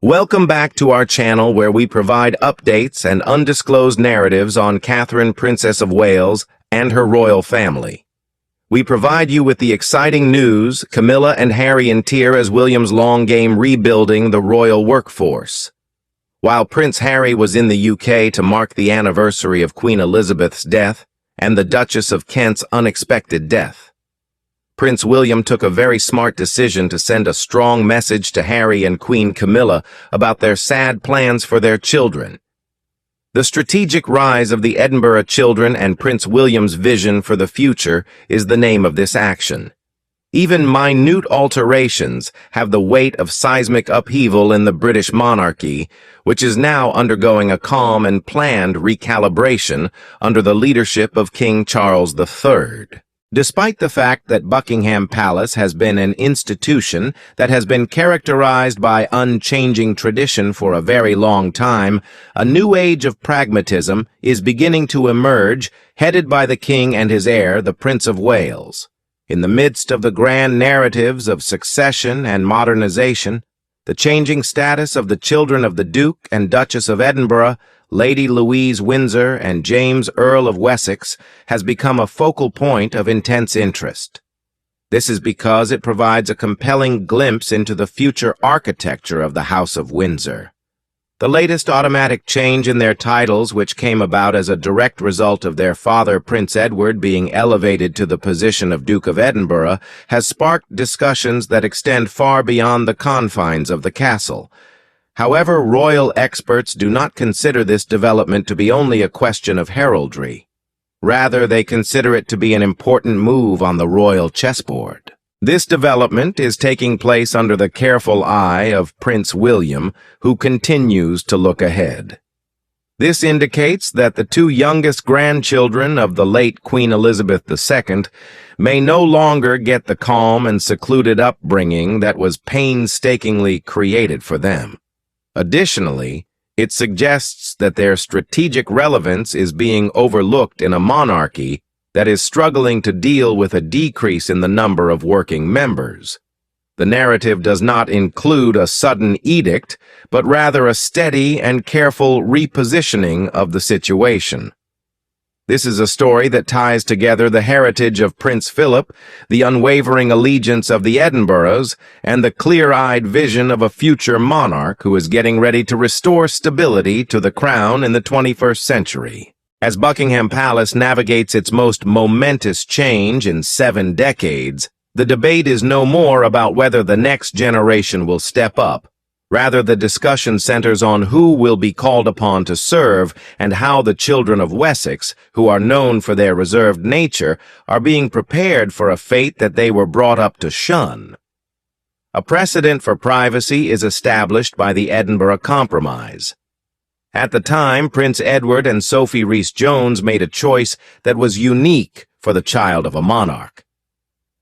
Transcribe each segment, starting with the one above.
Welcome back to our channel where we provide updates and undisclosed narratives on Catherine, Princess of Wales, and her royal family. We provide you with the exciting news, Camilla and Harry in tear as William's long game rebuilding the royal workforce. While Prince Harry was in the UK to mark the anniversary of Queen Elizabeth's death and the Duchess of Kent's unexpected death, Prince William took a very smart decision to send a strong message to Harry and Queen Camilla about their sad plans for their children. The strategic rise of the Edinburgh children and Prince William's vision for the future is the name of this action. Even minute alterations have the weight of seismic upheaval in the British monarchy, which is now undergoing a calm and planned recalibration under the leadership of King Charles III. Despite the fact that Buckingham Palace has been an institution that has been characterized by unchanging tradition for a very long time, a new age of pragmatism is beginning to emerge, headed by the king and his heir, the Prince of Wales. In the midst of the grand narratives of succession and modernization, the changing status of the children of the Duke and Duchess of Edinburgh, Lady Louise Windsor, and James, Earl of Wessex, has become a focal point of intense interest. This is because it provides a compelling glimpse into the future architecture of the House of Windsor. The latest automatic change in their titles, which came about as a direct result of their father, Prince Edward, being elevated to the position of Duke of Edinburgh, has sparked discussions that extend far beyond the confines of the castle. However, royal experts do not consider this development to be only a question of heraldry. Rather, they consider it to be an important move on the royal chessboard. This development is taking place under the careful eye of Prince William, who continues to look ahead. This indicates that the two youngest grandchildren of the late Queen Elizabeth II may no longer get the calm and secluded upbringing that was painstakingly created for them. Additionally, it suggests that their strategic relevance is being overlooked in a monarchy that is struggling to deal with a decrease in the number of working members. The narrative does not include a sudden edict, but rather a steady and careful repositioning of the situation. This is a story that ties together the heritage of Prince Philip, the unwavering allegiance of the Edinburghs, and the clear-eyed vision of a future monarch who is getting ready to restore stability to the crown in the 21st century. As Buckingham Palace navigates its most momentous change in 7 decades, the debate is no more about whether the next generation will step up. Rather, the discussion centers on who will be called upon to serve and how the children of Wessex, who are known for their reserved nature, are being prepared for a fate that they were brought up to shun. A precedent for privacy is established by the Edinburgh Compromise. At the time, Prince Edward and Sophie Rhys-Jones made a choice that was unique for the child of a monarch.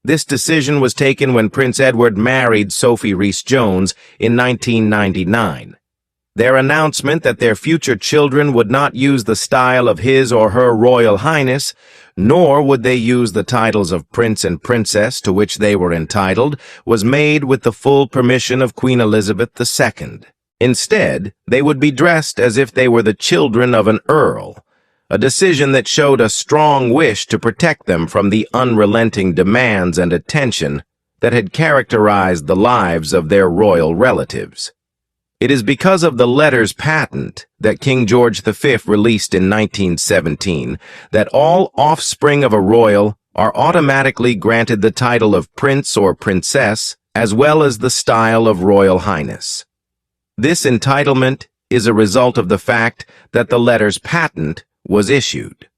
This decision was taken when Prince Edward married Sophie Rhys-Jones in 1999. Their announcement that their future children would not use the style of His or Her Royal Highness, nor would they use the titles of Prince and Princess to which they were entitled, was made with the full permission of Queen Elizabeth II. Instead, they would be dressed as if they were the children of an earl, a decision that showed a strong wish to protect them from the unrelenting demands and attention that had characterized the lives of their royal relatives. It is because of the letters patent that King George V released in 1917 that all offspring of a royal are automatically granted the title of prince or princess, as well as the style of Royal Highness. This entitlement is a result of the fact that the letters patent was issued.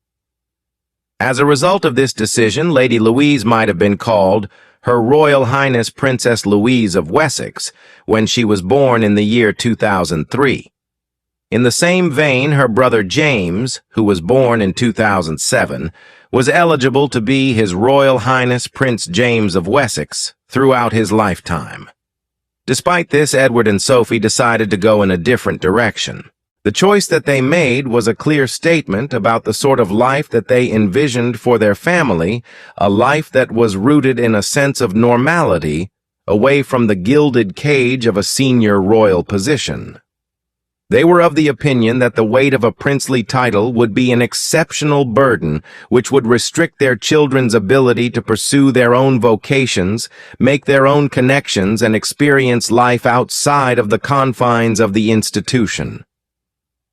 As a result of this decision, Lady Louise might have been called Her Royal Highness Princess Louise of Wessex when she was born in the year 2003. In the same vein, her brother James, who was born in 2007, was eligible to be His Royal Highness Prince James of Wessex throughout his lifetime. Despite this, Edward and Sophie decided to go in a different direction. The choice that they made was a clear statement about the sort of life that they envisioned for their family, a life that was rooted in a sense of normality, away from the gilded cage of a senior royal position. They were of the opinion that the weight of a princely title would be an exceptional burden which would restrict their children's ability to pursue their own vocations, make their own connections, and experience life outside of the confines of the institution.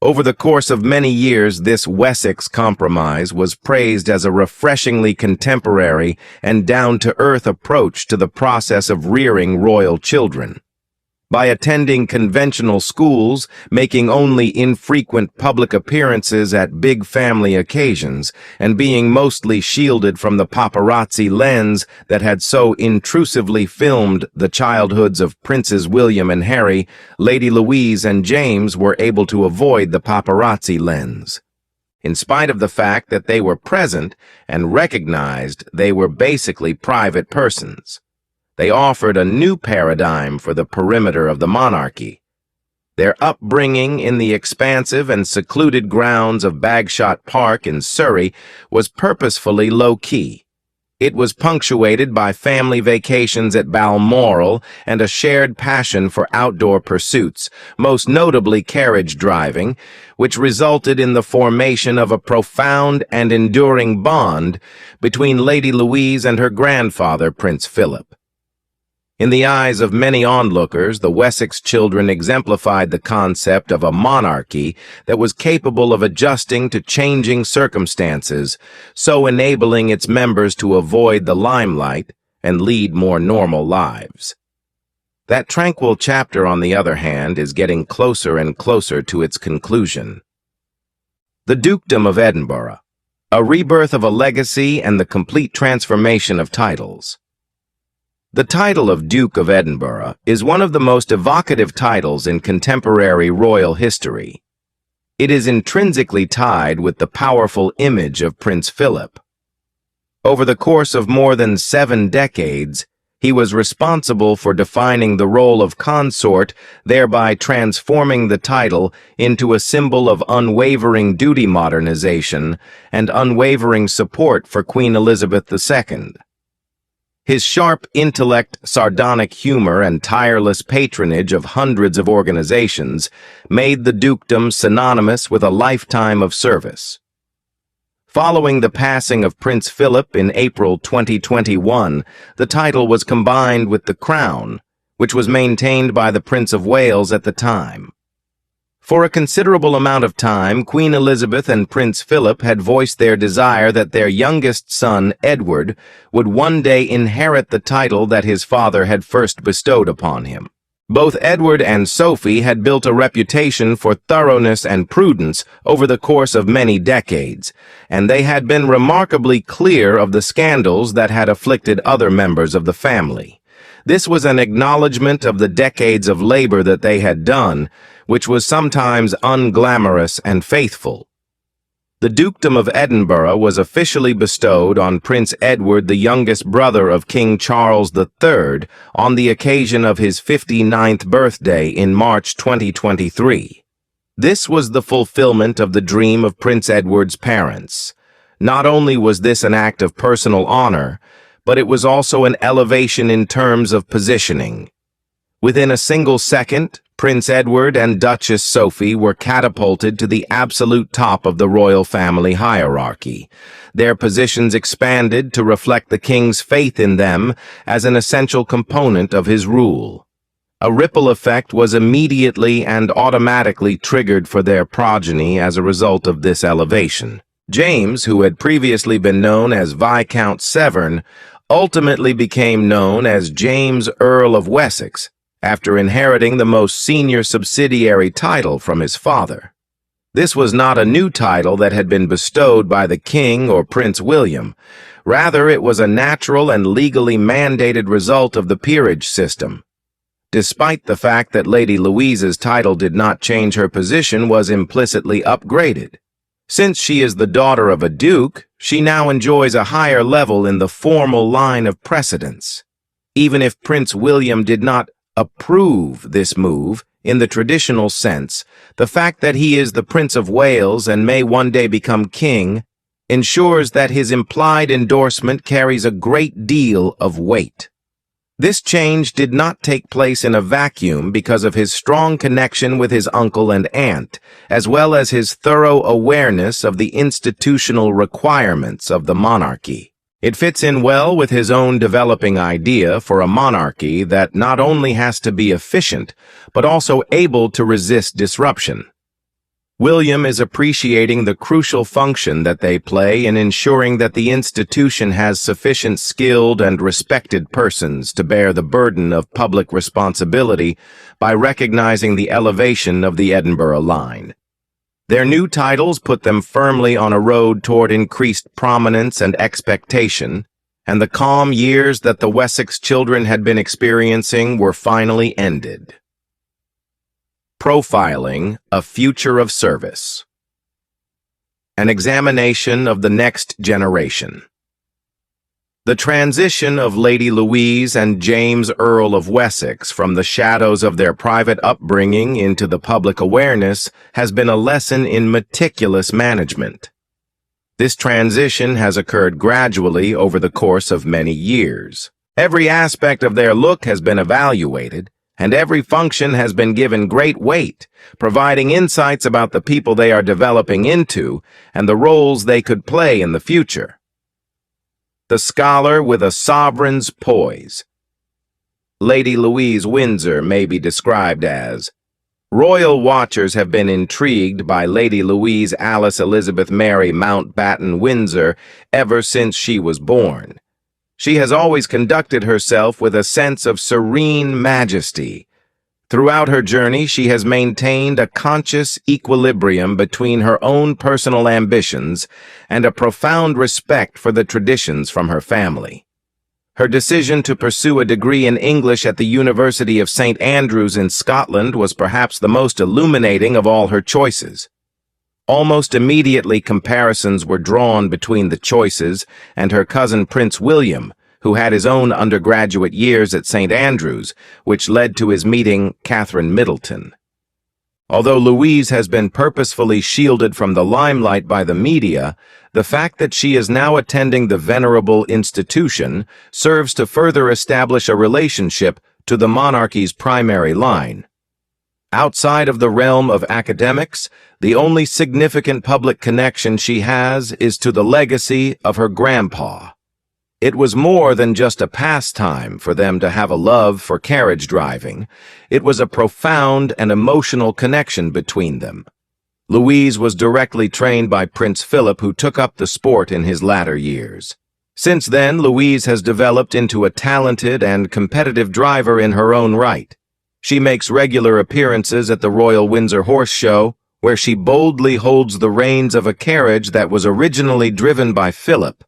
Over the course of many years, this Wessex compromise was praised as a refreshingly contemporary and down-to-earth approach to the process of rearing royal children. By attending conventional schools, making only infrequent public appearances at big family occasions, and being mostly shielded from the paparazzi lens that had so intrusively filmed the childhoods of Princes William and Harry, Lady Louise and James were able to avoid the paparazzi lens. In spite of the fact that they were present and recognized they were basically private persons. They offered a new paradigm for the perimeter of the monarchy. Their upbringing in the expansive and secluded grounds of Bagshot Park in Surrey was purposefully low-key. It was punctuated by family vacations at Balmoral and a shared passion for outdoor pursuits, most notably carriage driving, which resulted in the formation of a profound and enduring bond between Lady Louise and her grandfather, Prince Philip. In the eyes of many onlookers, the Wessex children exemplified the concept of a monarchy that was capable of adjusting to changing circumstances, so enabling its members to avoid the limelight and lead more normal lives. That tranquil chapter, on the other hand, is getting closer and closer to its conclusion. The Dukedom of Edinburgh, a rebirth of a legacy and the complete transformation of titles. The title of Duke of Edinburgh is one of the most evocative titles in contemporary royal history. It is intrinsically tied with the powerful image of Prince Philip. Over the course of more than 7 decades, he was responsible for defining the role of consort, thereby transforming the title into a symbol of unwavering duty modernization and unwavering support for Queen Elizabeth II. His sharp intellect, sardonic humor, and tireless patronage of hundreds of organizations made the dukedom synonymous with a lifetime of service. Following the passing of Prince Philip in April 2021, the title was combined with the crown, which was maintained by the Prince of Wales at the time. For a considerable amount of time, Queen Elizabeth and Prince Philip had voiced their desire that their youngest son, Edward, would one day inherit the title that his father had first bestowed upon him. Both Edward and Sophie had built a reputation for thoroughness and prudence over the course of many decades, and they had been remarkably clear of the scandals that had afflicted other members of the family. This was an acknowledgement of the decades of labor that they had done, which was sometimes unglamorous and faithful. The Dukedom of Edinburgh was officially bestowed on Prince Edward, the youngest brother of King Charles III, on the occasion of his 59th birthday in March 2023. This was the fulfillment of the dream of Prince Edward's parents. Not only was this an act of personal honor, but it was also an elevation in terms of positioning. Within a single second, Prince Edward and Duchess Sophie were catapulted to the absolute top of the royal family hierarchy. Their positions expanded to reflect the king's faith in them as an essential component of his rule. A ripple effect was immediately and automatically triggered for their progeny as a result of this elevation. James, who had previously been known as Viscount Severn, ultimately became known as James, Earl of Wessex, after inheriting the most senior subsidiary title from his father. This was not a new title that had been bestowed by the king or Prince William. Rather, it was a natural and legally mandated result of the peerage system. Despite the fact that Lady Louise's title did not change, her position was implicitly upgraded. Since she is the daughter of a duke, she now enjoys a higher level in the formal line of precedence. Even if Prince William did not approve this move in the traditional sense, the fact that he is the Prince of Wales and may one day become king ensures that his implied endorsement carries a great deal of weight. This change did not take place in a vacuum because of his strong connection with his uncle and aunt, as well as his thorough awareness of the institutional requirements of the monarchy. It fits in well with his own developing idea for a monarchy that not only has to be efficient, but also able to resist disruption. William is appreciating the crucial function that they play in ensuring that the institution has sufficient skilled and respected persons to bear the burden of public responsibility by recognizing the elevation of the Edinburgh line. Their new titles put them firmly on a road toward increased prominence and expectation, and the calm years that the Wessex children had been experiencing were finally ended. Profiling a future of service. An examination of the next generation. The transition of Lady Louise and James Earl of Wessex from the shadows of their private upbringing into the public awareness has been a lesson in meticulous management. This transition has occurred gradually over the course of many years. Every aspect of their look has been evaluated, and every function has been given great weight, providing insights about the people they are developing into and the roles they could play in the future. The scholar with a sovereign's poise. Lady Louise Windsor may be described as, royal watchers have been intrigued by Lady Louise Alice Elizabeth Mary Mountbatten Windsor ever since she was born. She has always conducted herself with a sense of serene majesty. Throughout her journey, she has maintained a conscious equilibrium between her own personal ambitions and a profound respect for the traditions from her family. Her decision to pursue a degree in English at the University of St. Andrews in Scotland was perhaps the most illuminating of all her choices. Almost immediately, comparisons were drawn between the choices and her cousin Prince William, who had his own undergraduate years at St. Andrews, which led to his meeting Catherine Middleton. Although Louise has been purposefully shielded from the limelight by the media, the fact that she is now attending the venerable institution serves to further establish a relationship to the monarchy's primary line. Outside of the realm of academics, the only significant public connection she has is to the legacy of her grandpa. It was more than just a pastime for them to have a love for carriage driving. It was a profound and emotional connection between them. Louise was directly trained by Prince Philip, who took up the sport in his latter years. Since then, Louise has developed into a talented and competitive driver in her own right. She makes regular appearances at the Royal Windsor Horse Show, where she boldly holds the reins of a carriage that was originally driven by Philip.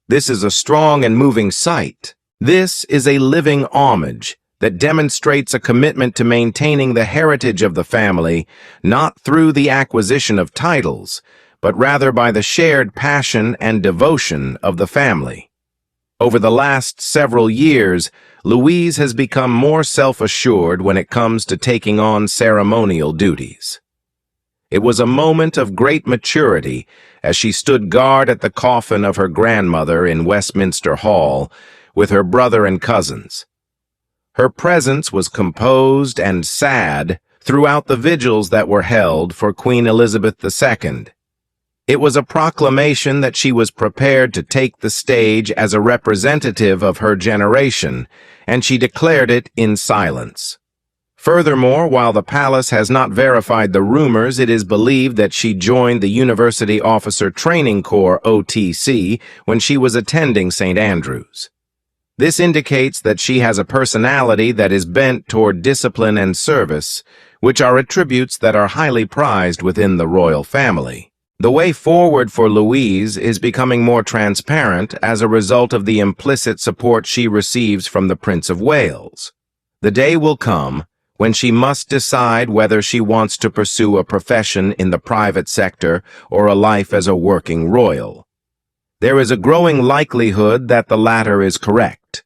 This is a strong and moving sight. This is a living homage that demonstrates a commitment to maintaining the heritage of the family, not through the acquisition of titles, but rather by the shared passion and devotion of the family. Over the last several years, Louise has become more self-assured when it comes to taking on ceremonial duties. It was a moment of great maturity as she stood guard at the coffin of her grandmother in Westminster Hall with her brother and cousins. Her presence was composed and sad throughout the vigils that were held for Queen Elizabeth II. It was a proclamation that she was prepared to take the stage as a representative of her generation, and she declared it in silence. Furthermore, while the palace has not verified the rumors, it is believed that she joined the University Officer Training Corps (OTC) when she was attending St. Andrews. This indicates that she has a personality that is bent toward discipline and service, which are attributes that are highly prized within the royal family. The way forward for Louise is becoming more transparent as a result of the implicit support she receives from the Prince of Wales. The day will come when she must decide whether she wants to pursue a profession in the private sector or a life as a working royal. There is a growing likelihood that the latter is correct.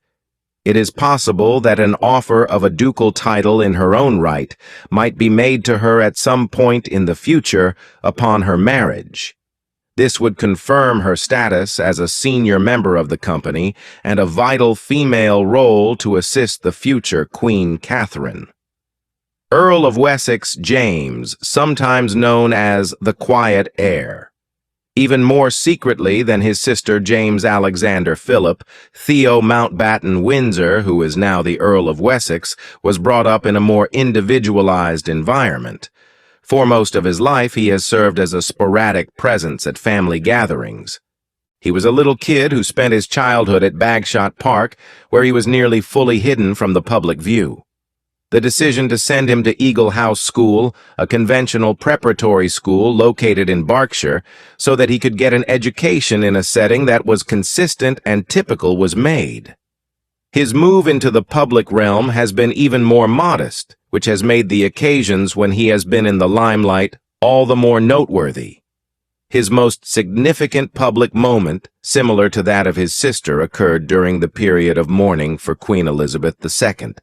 It is possible that an offer of a ducal title in her own right might be made to her at some point in the future upon her marriage. This would confirm her status as a senior member of the company and a vital female role to assist the future Queen Catherine. Earl of Wessex James, sometimes known as the Quiet Heir. Even more secretly than his sister James Alexander Philip, Theo Mountbatten Windsor, who is now the Earl of Wessex, was brought up in a more individualized environment. For most of his life, he has served as a sporadic presence at family gatherings. He was a little kid who spent his childhood at Bagshot Park, where he was nearly fully hidden from the public view. The decision to send him to Eagle House School, a conventional preparatory school located in Berkshire, so that he could get an education in a setting that was consistent and typical, was made. His move into the public realm has been even more modest, which has made the occasions when he has been in the limelight all the more noteworthy. His most significant public moment, similar to that of his sister, occurred during the period of mourning for Queen Elizabeth II.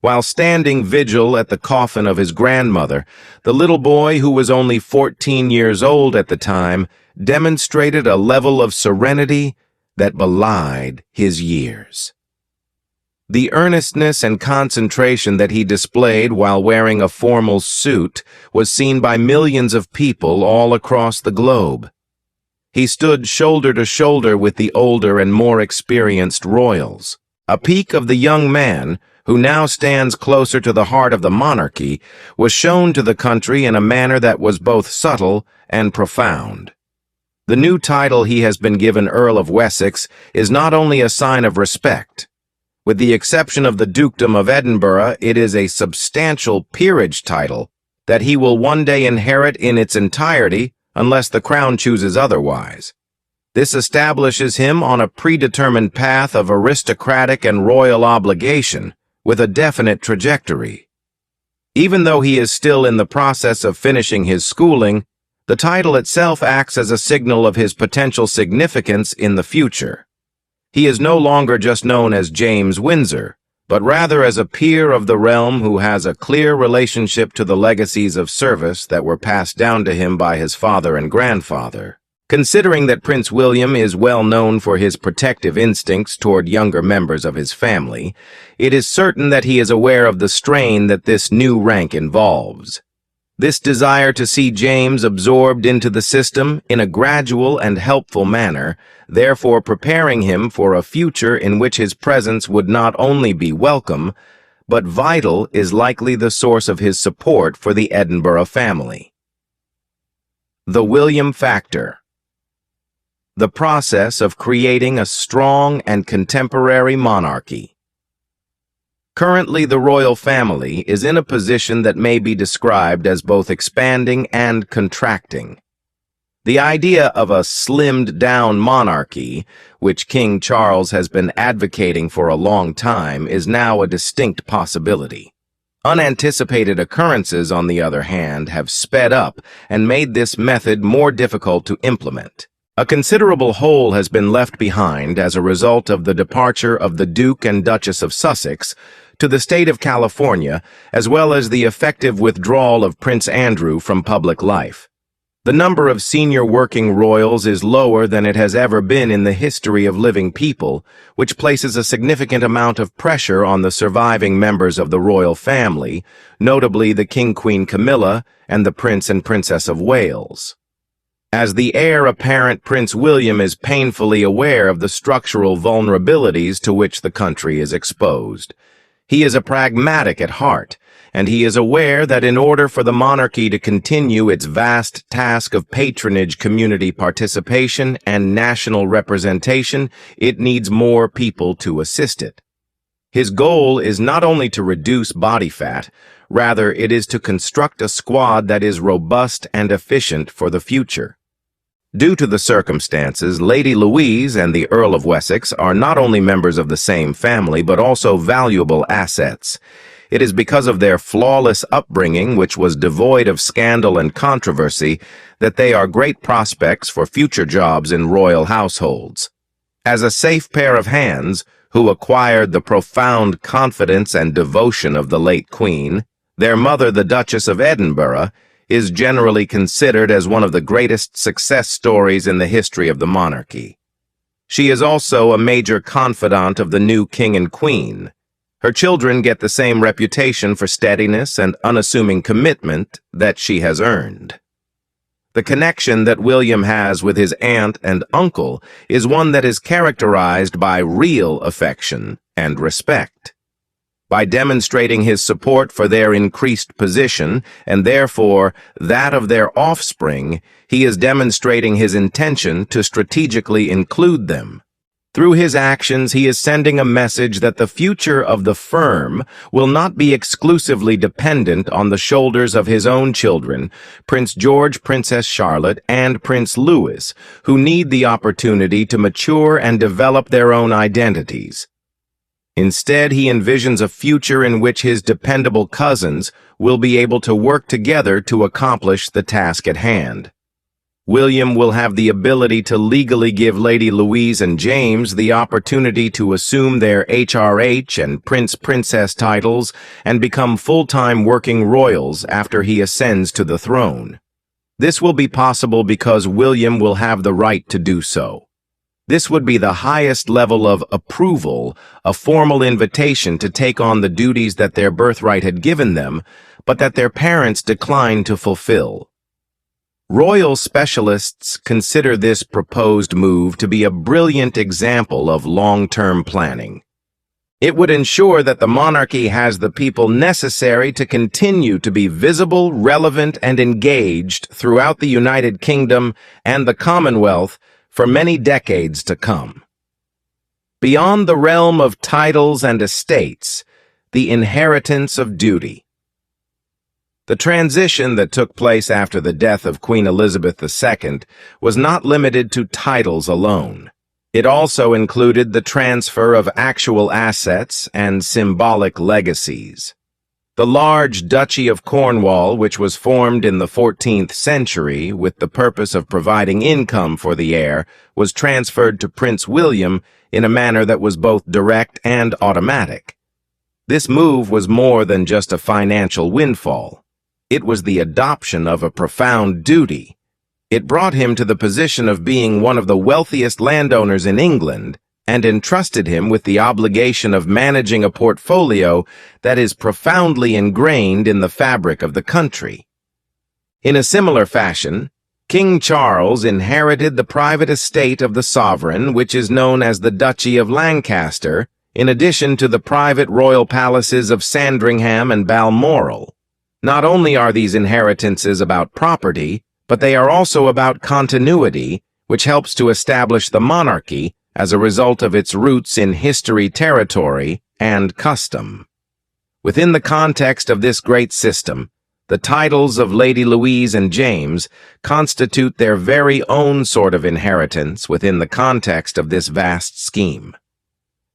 While standing vigil at the coffin of his grandmother, the little boy, who was only 14 years old at the time, demonstrated a level of serenity that belied his years. The earnestness and concentration that he displayed while wearing a formal suit was seen by millions of people all across the globe. He stood shoulder to shoulder with the older and more experienced royals. A peek of the young man, who now stands closer to the heart of the monarchy, was shown to the country in a manner that was both subtle and profound. The new title he has been given, Earl of Wessex, is not only a sign of respect. With the exception of the Dukedom of Edinburgh, it is a substantial peerage title that he will one day inherit in its entirety unless the crown chooses otherwise. This establishes him on a predetermined path of aristocratic and royal obligation, with a definite trajectory. Even though he is still in the process of finishing his schooling, the title itself acts as a signal of his potential significance in the future. He is no longer just known as James Windsor, but rather as a peer of the realm who has a clear relationship to the legacies of service that were passed down to him by his father and grandfather. Considering that Prince William is well known for his protective instincts toward younger members of his family, it is certain that he is aware of the strain that this new rank involves. This desire to see James absorbed into the system in a gradual and helpful manner, therefore preparing him for a future in which his presence would not only be welcome, but vital, is likely the source of his support for the Edinburgh family. The William Factor. The process of creating a strong and contemporary monarchy. Currently, the royal family is in a position that may be described as both expanding and contracting. The idea of a slimmed-down monarchy, which King Charles has been advocating for a long time, is now a distinct possibility. Unanticipated occurrences, on the other hand, have sped up and made this method more difficult to implement. A considerable hole has been left behind as a result of the departure of the Duke and Duchess of Sussex to the state of California, as well as the effective withdrawal of Prince Andrew from public life. The number of senior working royals is lower than it has ever been in the history of living people, which places a significant amount of pressure on the surviving members of the royal family, notably the King-Queen Camilla and the Prince and Princess of Wales. As the heir apparent, Prince William is painfully aware of the structural vulnerabilities to which the country is exposed. He is a pragmatic at heart, and he is aware that in order for the monarchy to continue its vast task of patronage, community participation, and national representation, it needs more people to assist it. His goal is not only to reduce body fat, rather it is to construct a squad that is robust and efficient for the future. Due to the circumstances, Lady Louise and the Earl of Wessex are not only members of the same family, but also valuable assets. It is because of their flawless upbringing, which was devoid of scandal and controversy, that they are great prospects for future jobs in royal households. As a safe pair of hands, who acquired the profound confidence and devotion of the late Queen, their mother, the Duchess of Edinburgh, is generally considered as one of the greatest success stories in the history of the monarchy. She is also a major confidant of the new king and queen. Her children get the same reputation for steadiness and unassuming commitment that she has earned. The connection that William has with his aunt and uncle is one that is characterized by real affection and respect. By demonstrating his support for their increased position, and therefore that of their offspring, he is demonstrating his intention to strategically include them. Through his actions, he is sending a message that the future of the firm will not be exclusively dependent on the shoulders of his own children, Prince George, Princess Charlotte, and Prince Louis, who need the opportunity to mature and develop their own identities. Instead, he envisions a future in which his dependable cousins will be able to work together to accomplish the task at hand. William will have the ability to legally give Lady Louise and James the opportunity to assume their HRH and Prince-Princess titles and become full-time working royals after he ascends to the throne. This will be possible because William will have the right to do so. This would be the highest level of approval, a formal invitation to take on the duties that their birthright had given them, but that their parents declined to fulfill. Royal specialists consider this proposed move to be a brilliant example of long-term planning. It would ensure that the monarchy has the people necessary to continue to be visible, relevant, and engaged throughout the United Kingdom and the Commonwealth for many decades to come. Beyond the realm of titles and estates, the inheritance of duty. The transition that took place after the death of Queen Elizabeth II was not limited to titles alone. It also included the transfer of actual assets and symbolic legacies. The large Duchy of Cornwall, which was formed in the 14th century with the purpose of providing income for the heir, was transferred to Prince William in a manner that was both direct and automatic. This move was more than just a financial windfall. It was the adoption of a profound duty. It brought him to the position of being one of the wealthiest landowners in England and entrusted him with the obligation of managing a portfolio that is profoundly ingrained in the fabric of the country. In a similar fashion, King Charles inherited the private estate of the sovereign, which is known as the Duchy of Lancaster, in addition to the private royal palaces of Sandringham and Balmoral. Not only are these inheritances about property, but they are also about continuity, which helps to establish the monarchy as a result of its roots in history, territory, and custom. Within the context of this great system, the titles of Lady Louise and James constitute their very own sort of inheritance within the context of this vast scheme.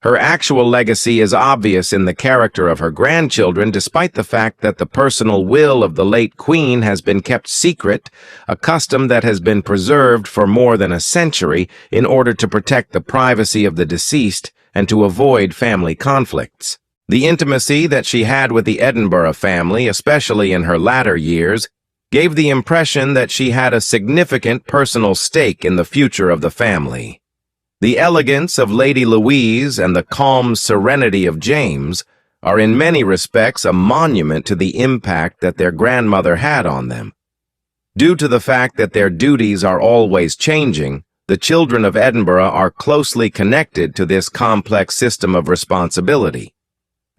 Her actual legacy is obvious in the character of her grandchildren, despite the fact that the personal will of the late queen has been kept secret, a custom that has been preserved for more than a century in order to protect the privacy of the deceased and to avoid family conflicts. The intimacy that she had with the Edinburgh family, especially in her latter years, gave the impression that she had a significant personal stake in the future of the family. The elegance of Lady Louise and the calm serenity of James are in many respects a monument to the impact that their grandmother had on them. Due to the fact that their duties are always changing, the children of Edinburgh are closely connected to this complex system of responsibility.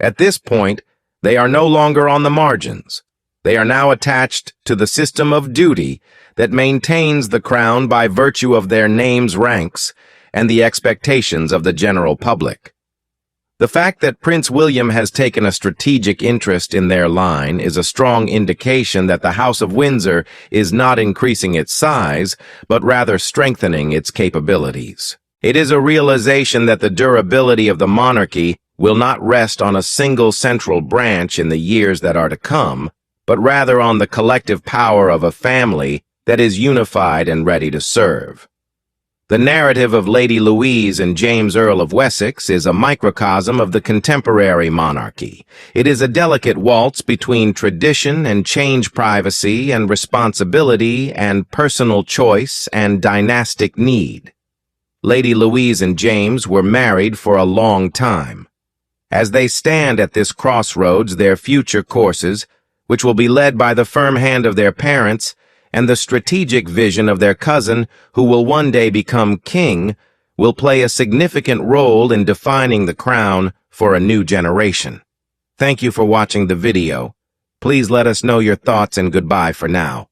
At this point, they are no longer on the margins. They are now attached to the system of duty that maintains the crown by virtue of their names' ranks and the expectations of the general public. The fact that Prince William has taken a strategic interest in their line is a strong indication that the House of Windsor is not increasing its size, but rather strengthening its capabilities. It is a realization that the durability of the monarchy will not rest on a single central branch in the years that are to come, but rather on the collective power of a family that is unified and ready to serve. The narrative of Lady Louise and James Earl of Wessex is a microcosm of the contemporary monarchy. It is a delicate waltz between tradition and change, privacy and responsibility and personal choice and dynastic need. Lady Louise and James were married for a long time. As they stand at this crossroads, their future courses, which will be led by the firm hand of their parents and the strategic vision of their cousin, who will one day become king, will play a significant role in defining the crown for a new generation. Thank you for watching the video. Please let us know your thoughts and goodbye for now.